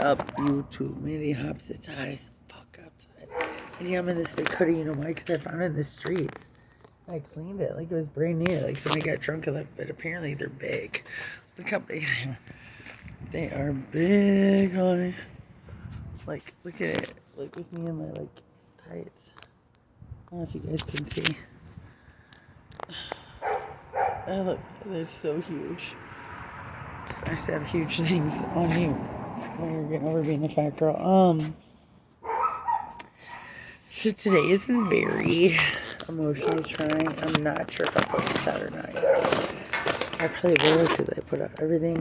up YouTube? Mandy Hops, it's hot as fuck outside. And yeah, I'm in this big hoodie, you know why? Because I found it in the streets. I cleaned it like it was brand new. Like somebody got drunk of it, but apparently they're big. Look how big they are. They are big, honey. Like, look at it. Look with me in my, like, tights. I don't know if you guys can see. Oh, look, they're so huge. It's nice to have huge things on you when you're getting over being a fat girl. So today has been very emotionally trying. I'm not sure if I put this out or not yet. I probably will because I put out everything.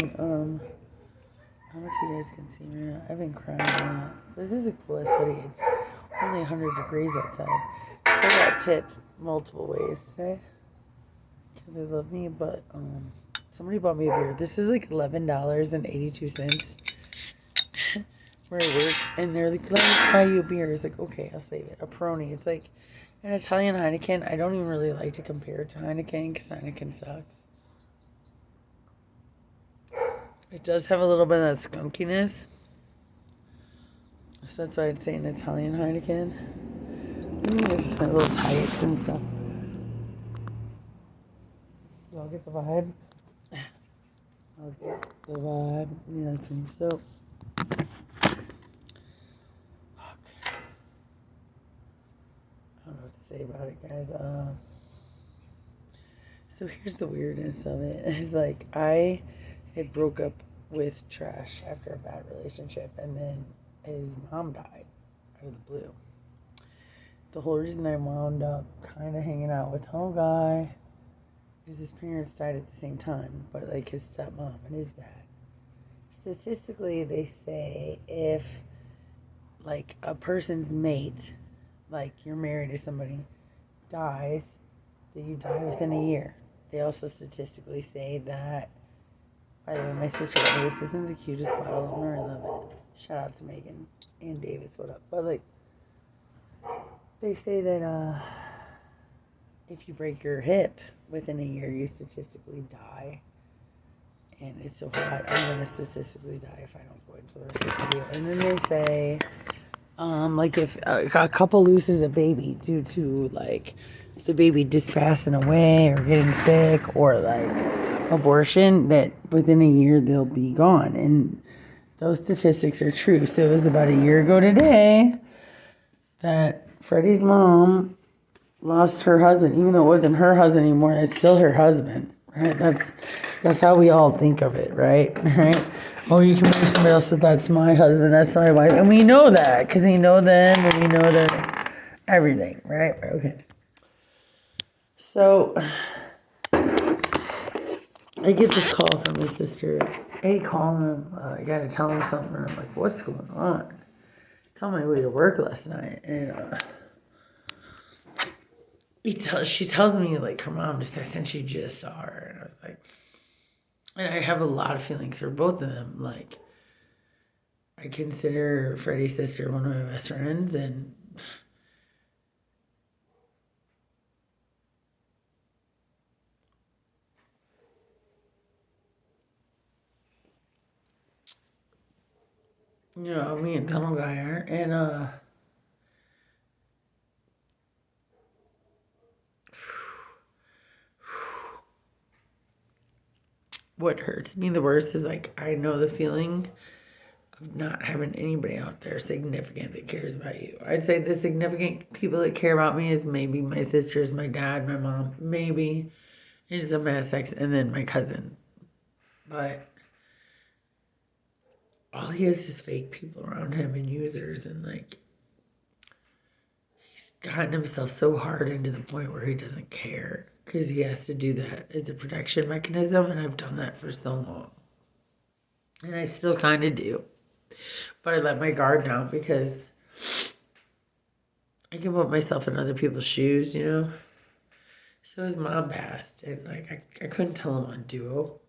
I don't know if you guys can see me or not. I've been crying a lot. This is a cool ass hoodie. It's only 100 degrees outside. So I got tipped multiple ways today because they love me. But somebody bought me a beer. This is like $11.82 where I work. And they're like, let us buy you a beer. It's like, okay, I'll save it. A Peroni. It's like an Italian Heineken. I don't even really like to compare it to Heineken because Heineken sucks. It does have a little bit of that skunkiness. So that's why I'd say an Italian Heineken. My little tights and stuff. Y'all get the vibe? I'll get the vibe. Yeah, that's me. So, fuck. I don't know what to say about it, guys. So here's the weirdness of it. It's like I had broke up with Trash after a bad relationship, and then his mom died out of the blue. The whole reason I wound up kind of hanging out with Tall Guy is his parents died at the same time, but like his stepmom and his dad. Statistically, they say if like a person's mate, like you're married to somebody, dies, that you die within a year. They also statistically say that. By the way, my sister got me this. Isn't the cutest bottle opener? I love it. Shout out to Megan and Davis. What up? But like, they say that if you break your hip within a year, you statistically die. And it's so hot. I'm gonna statistically die if I don't go in for the rest of this video. And then they say, like if a couple loses a baby due to like the baby just passing away or getting sick or like abortion, that within a year they'll be gone. And those statistics are true. So it was about a year ago today that Freddie's mom lost her husband, even though it wasn't her husband anymore. It's still her husband, right? That's how we all think of it, right? Right? Oh, you can marry somebody else, but that's my husband, that's my wife, and we know that because we know them and we know that everything, right? Okay. So I get this call from his sister. Hey, call him. I gotta tell him something. And I'm like, what's going on? It's on my way to work last night, and she tells me like her mom just said she just saw her, and I was like, and I have a lot of feelings for both of them. Like, I consider Freddie's sister one of my best friends, and you know, me and Tunnel Guy are, and what hurts me the worst is like I know the feeling of not having anybody out there significant that cares about you. I'd say the significant people that care about me is maybe my sisters, my dad, my mom, maybe is a mass ex, and then my cousin. But all he has is fake people around him and users, and like he's gotten himself so hard into the point where he doesn't care because he has to do that as a protection mechanism, and I've done that for so long. And I still kind of do. But I let my guard down because I can put myself in other people's shoes, you know? So his mom passed, and like I couldn't tell him on Duo.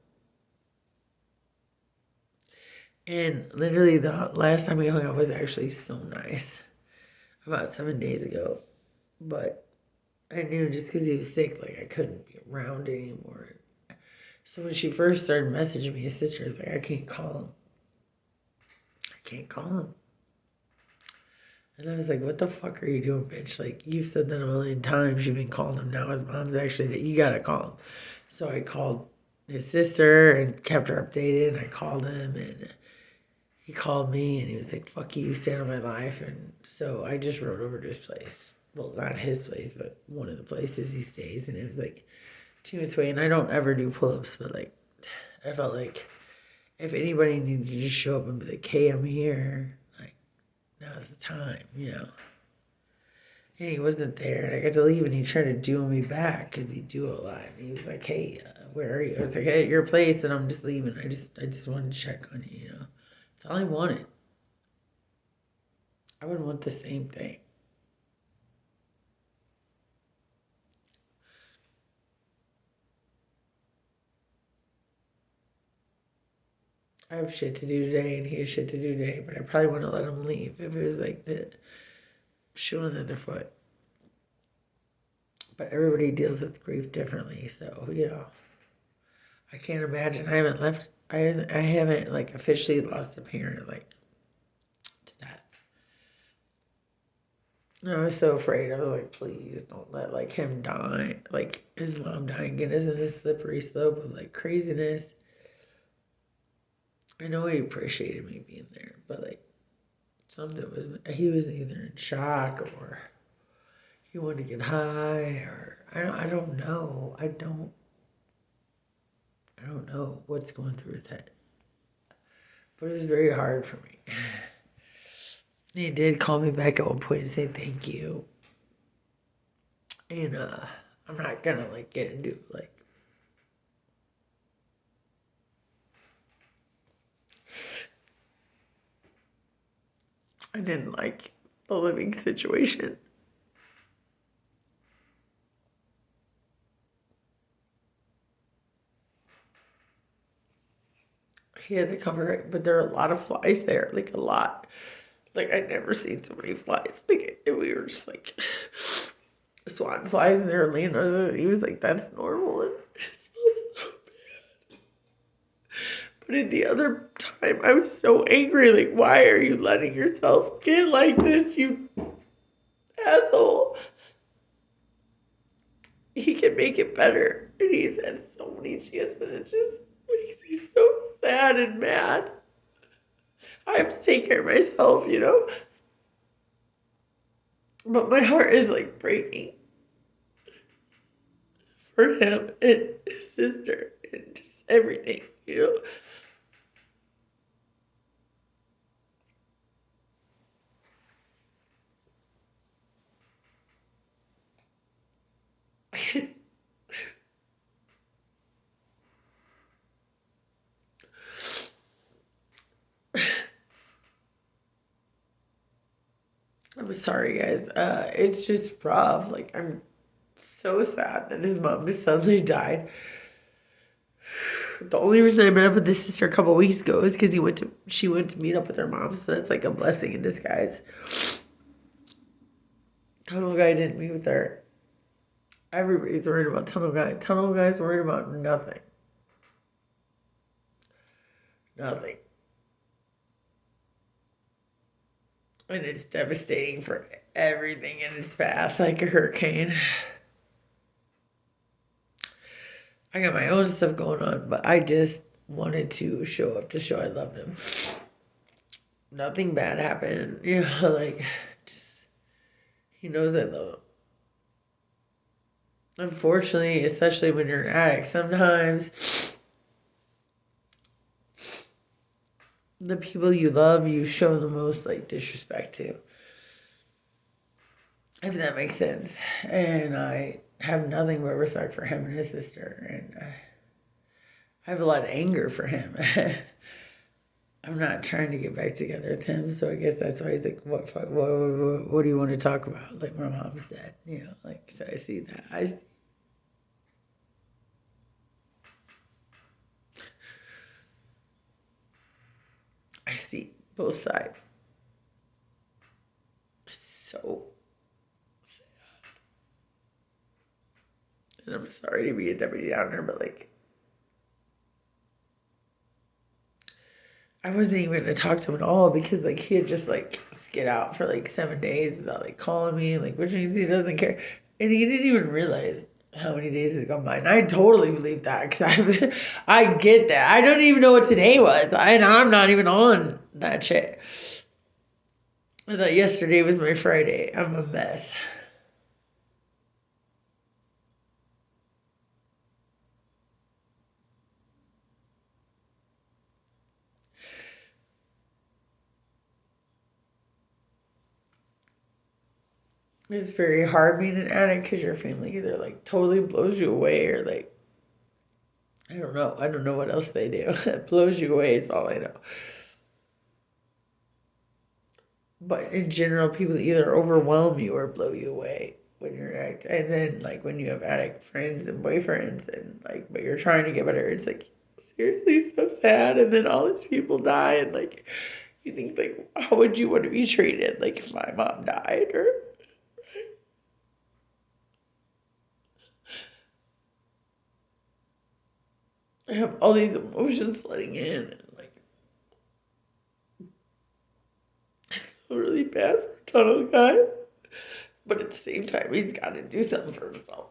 And literally the last time we hung out was actually so nice. About 7 days ago. But I knew just because he was sick, like I couldn't be around anymore. So when she first started messaging me, his sister was like, I can't call him. I can't call him. And I was like, what the fuck are you doing, bitch? Like, you've said that a million times. You've been calling him now. His mom's actually, you gotta call him. So I called his sister and kept her updated. I called him and he called me and he was like, fuck you, stay out of my life. And so I just rode over to his place. Well, not his place, but one of the places he stays. And it was like 2 minutes away. And I don't ever do pull-ups, but like, I felt like if anybody needed to just show up and be like, hey, I'm here, like, now's the time, you know. And he wasn't there, and I got to leave, and he tried to duel me back because he do a lot. And he was like, "Hey, where are you?" I was like, "Hey, at your place," and I'm just leaving. I just wanted to check on you, you know. That's all I wanted. I would want the same thing. I have shit to do today, and he has shit to do today, but I probably wouldn't let him leave if it was like the shoe on the other foot. But everybody deals with grief differently, so you know. I can't imagine. I haven't left. I haven't like officially lost a parent like to that. No, I was so afraid. I was like, please don't let like him die, like his mom dying, get us in this slippery slope of like craziness. I know he appreciated me being there, but like something was he was either in shock or he wanted to get high or I don't know. I don't know what's going through his head. But it was very hard for me. He did call me back at one point and say thank you. And I'm not gonna like get into like I didn't like the living situation. He had the cover, but there are a lot of flies there, like a lot. Like I'd never seen so many flies. Like we were just like swan flies in there. Leonardo, he was like, "That's normal." And it smells so bad. But at the other time, I was so angry. Like, why are you letting yourself get like this, you asshole? He can make it better, and he's had so many chances. It just makes me so sad and mad. I have to take care of myself, you know. But my heart is like breaking for him and his sister and just everything, you know. I'm sorry, guys. It's just rough. Like I'm so sad that his mom just suddenly died. The only reason I met up with his sister a couple weeks ago is because she went to meet up with her mom, so that's like a blessing in disguise. Tunnel Guy didn't meet with her. Everybody's worried about Tunnel Guy. Tunnel Guy's worried about nothing. Nothing. And it's devastating for everything in its path, like a hurricane. I got my own stuff going on, but I just wanted to show up to show I loved him. Nothing bad happened. You know, like, just, he knows I love him. Unfortunately, especially when you're an addict, sometimes the people you love, you show the most, like, disrespect to. If that makes sense. And I have nothing but respect for him and his sister. And I have a lot of anger for him. I'm not trying to get back together with him, so I guess that's why he's like, what do you want to talk about? Like, my mom's dead, you know, like, so I see that. I see both sides. It's so sad. And I'm sorry to be a Debbie Downer, but like, I wasn't even gonna talk to him at all because like he had just like skid out for like 7 days without like calling me, like which means he doesn't care, and he didn't even realize how many days had gone by. And I totally believe that because I get that. I don't even know what today was, and I'm not even on that shit. I thought yesterday was my Friday. I'm a mess. It's very hard being an addict because your family either like totally blows you away or like I don't know. I don't know what else they do. It blows you away is all I know. But in general, people either overwhelm you or blow you away when you're an addict. And then like when you have addict friends and boyfriends and like but you're trying to get better, it's like seriously so sad. And then all these people die and like you think like how would you want to be treated like if my mom died or I have all these emotions flooding in and like I feel really bad for Tunnel Guy. But at the same time he's gotta do something for himself.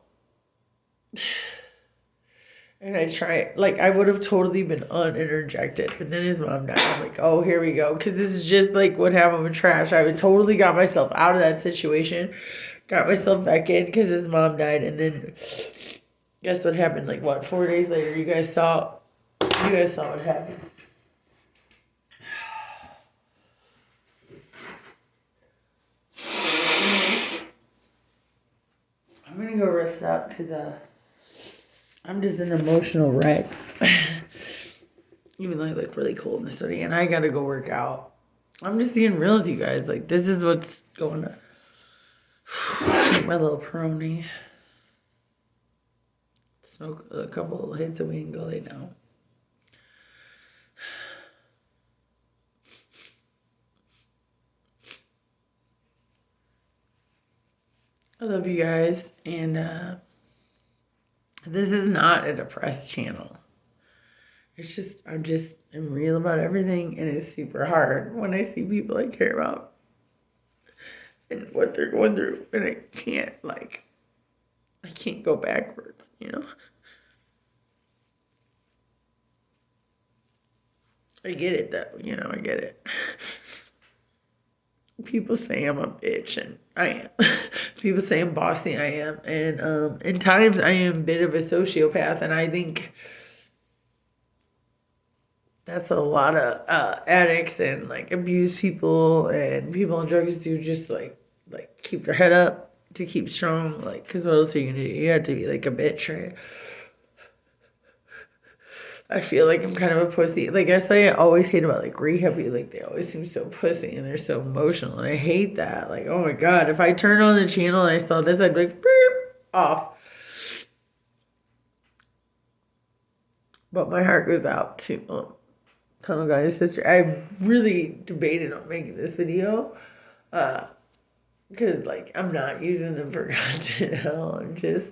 And I try, like, I would have totally been uninterjected. But then his mom died. I'm like, oh, here we go. Because this is just like what happened with Trash. I would totally got myself out of that situation. Got myself back in because his mom died. And then guess what happened? Like, what, 4 days later, you guys saw what happened. I'm going to go rest up because, I'm just an emotional wreck. Even though I look really cold in the study. And I gotta go work out. I'm just being real with you guys. Like, this is what's going on. My little Peroni. Smoke a couple of hits of weed and go lay down. I love you guys. And this is not a depressed channel. It's just, I'm real about everything, and it's super hard when I see people I care about and what they're going through, and I can't go backwards, you know? I get it, though, you know, I get it. People say I'm a bitch, and I am. People say I'm bossy, I am. And in times I am a bit of a sociopath, and I think that's a lot of addicts and like abused people and people on drugs do just like keep their head up to keep strong. Like, because what else are you gonna do? You have to be like a bitch, right? I feel like I'm kind of a pussy. Like I say, I always hate about like rehab. Like they always seem so pussy and they're so emotional, and I hate that. Like, oh my god, if I turned on the channel and I saw this, I'd be like, beep, off. But my heart goes out to Tunnel Guy's sister. I really debated on making this video. Because, like, I'm not using them for content at all. I'm just...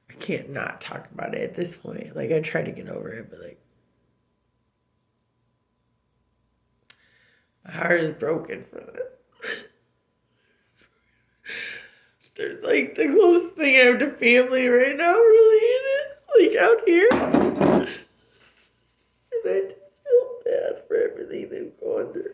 I can't not talk about it at this point. Like, I try to get over it, but, like... My heart is broken for it. There's, like, the closest thing I have to family right now, really, it is, like, out here. And I just feel bad for everything they've gone through.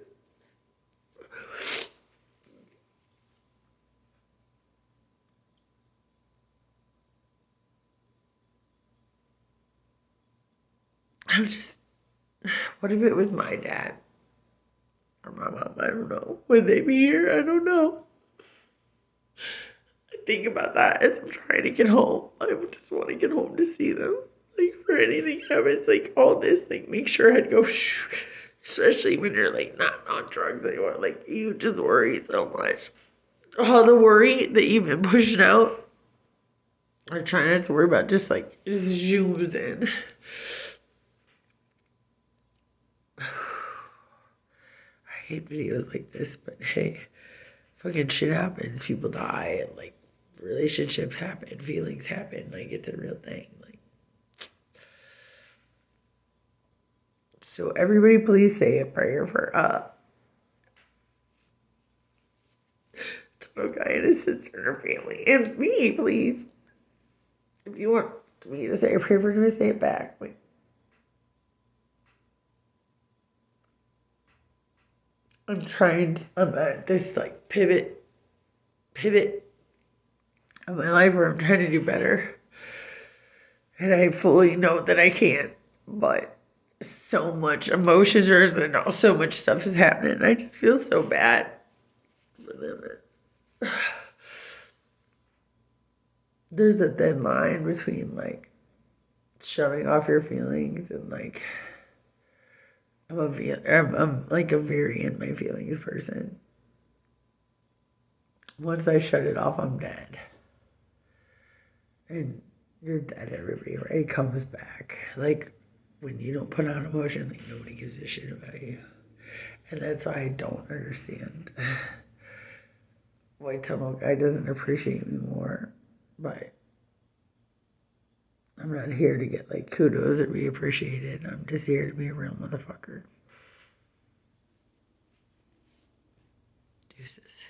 I'm just... What if it was my dad? Or my mom? I don't know. Would they be here? I don't know. I think about that as I'm trying to get home. I just want to get home to see them. Like, for anything happens, like, all this, like, make sure I'd go, shh. Especially when you're, like, not on drugs anymore. Like, you just worry so much. All the worry that you've been pushing out, I try not to worry about, just, like, just zooms in. I hate videos like this, but hey, fucking shit happens. People die, and, like, relationships happen, feelings happen, like it's a real thing. Like, so everybody please say a prayer for Total Guy and his sister and her family. And me, please. If you want me to say a prayer for him, say it back. Like, I'm at this like pivot of my life where I'm trying to do better. And I fully know that I can't, but so much emotions and so much stuff is happening. I just feel so bad for them. There's a thin line between like shutting off your feelings and like I'm like a very in my feelings person. Once I shut it off, I'm dead. And you're dead, everybody, right? It comes back. Like when you don't put on emotion, like nobody gives a shit about you. And that's why I don't understand why Tunnel Guy doesn't appreciate me more. But I'm not here to get like kudos or be appreciated. I'm just here to be a real motherfucker. Deuces.